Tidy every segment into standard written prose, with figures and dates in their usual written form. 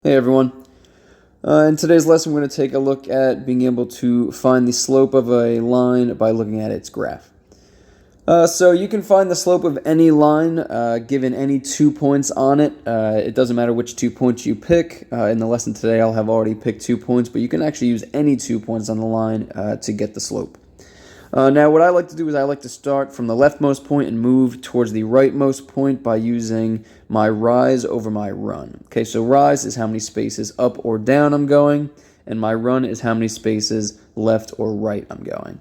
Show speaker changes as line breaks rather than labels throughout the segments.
Hey everyone. In today's lesson, we're going to take a look at being able to find the slope of a line by looking at its graph. So you can find the slope of any line given any 2 points on it. It doesn't matter which 2 points you pick. In the lesson today, I'll have already picked 2 points, but you can actually use any 2 points on the line to get the slope. Now, what I like to do is I like to start from the leftmost point and move towards the rightmost point by using my rise over my run. Okay, so rise is how many spaces up or down I'm going, and my run is how many spaces left or right I'm going.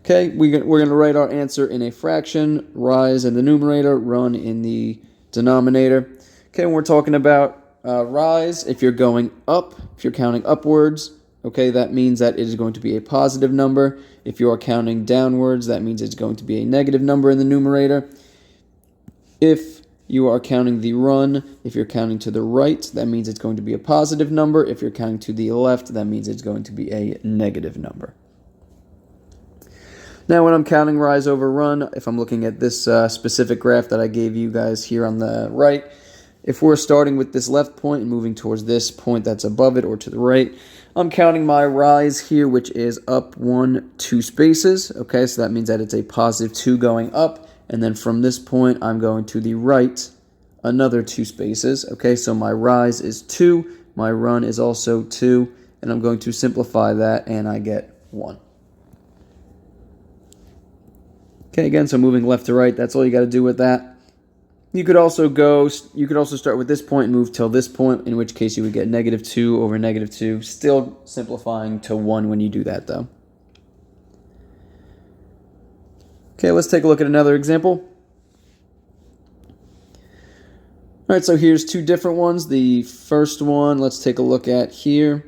Okay, we're going to write our answer in a fraction, rise in the numerator, run in the denominator. Okay, when we're talking about rise, if you're going up, if you're counting upwards, okay, that means that it is going to be a positive number. If you are counting downwards, that means it's going to be a negative number in the numerator. If you are counting the run, if you're counting to the right, that means it's going to be a positive number. If you're counting to the left, that means it's going to be a negative number. Now, when I'm counting rise over run, if I'm looking at this specific graph that I gave you guys here on the right, if we're starting with this left point and moving towards this point that's above it or to the right, I'm counting my rise here, which is up 2 spaces. Okay, so that means that it's a positive 2 going up. And then from this point, I'm going to the right another 2 spaces. Okay, so my rise is 2. My run is also 2. And I'm going to simplify that, and I get 1. Okay, again, so moving left to right, that's all you got to do with that. You could also start with this point and move till this point, in which case you would get negative 2 over negative 2, still simplifying to 1 when you do that, though. Okay, let's take a look at another example. All right, so here's 2 different ones. The first one, let's take a look at here.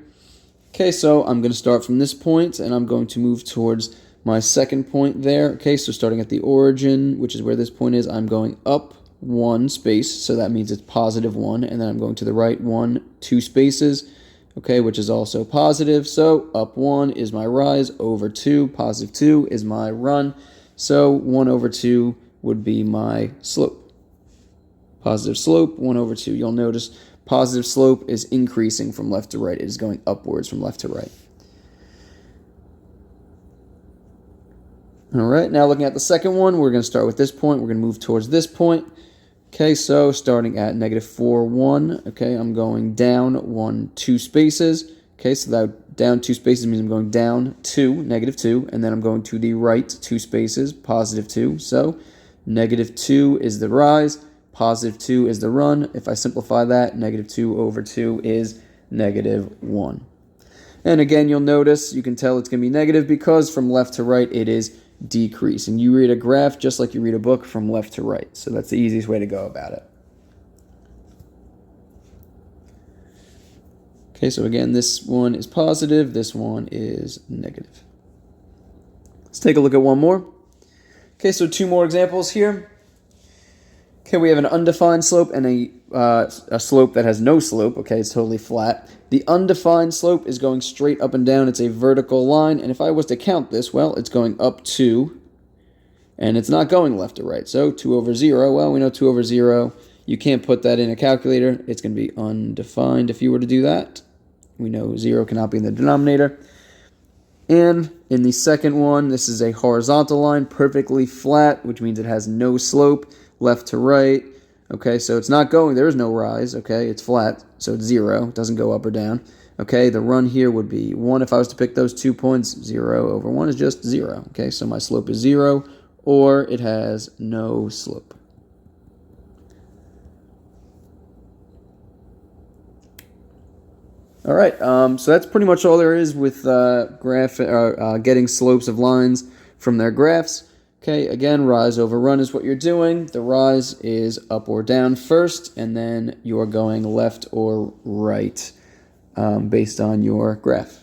Okay, so I'm going to start from this point, and I'm going to move towards my second point there. Okay, so starting at the origin, which is where this point is, I'm going up 1 space, so that means it's positive 1, and then I'm going to the right 2 spaces, okay, which is also positive. So up 1 is my rise, over 2, positive 2 is my run, so 1 over 2 would be my slope. Positive slope, 1 over 2. You'll notice positive slope is increasing from left to right. It is going upwards from left to right. All right, now looking at the second one, we're going to start with this point. We're going to move towards this point. Okay, so starting at negative 4, 1, okay, I'm going down 2 spaces. Okay, so that down 2 spaces means I'm going down 2, negative 2, and then I'm going to the right 2 spaces, positive 2. So negative 2 is the rise, positive 2 is the run. If I simplify that, negative 2 over 2 is negative 1. And again, you'll notice, you can tell it's going to be negative because from left to right it is decreasing. You read a graph just like you read a book from left to right. So that's the easiest way to go about it. Okay, so again, this one is positive, this one is negative. Let's take a look at one more. Okay, so 2 more examples here. Okay, we have an undefined slope and a slope that has no slope. Okay, it's totally flat. The undefined slope is going straight up and down. It's a vertical line, and if I was to count this, well, it's going up 2, and it's not going left to right. So 2 over 0, well, we know 2 over 0. You can't put that in a calculator. It's going to be undefined if you were to do that. We know 0 cannot be in the denominator. And in the second one, this is a horizontal line, perfectly flat, which means it has no slope, left to right. Okay, so it's not going, there is no rise, okay, it's flat, so it's 0, it doesn't go up or down. Okay, the run here would be 1 if I was to pick those 2 points. 0 over 1 is just 0. Okay, so my slope is 0, or it has no slope. All right, so that's pretty much all there is with getting slopes of lines from their graphs. Okay, again, rise over run is what you're doing. The rise is up or down first, and then you're going left or right based on your graph.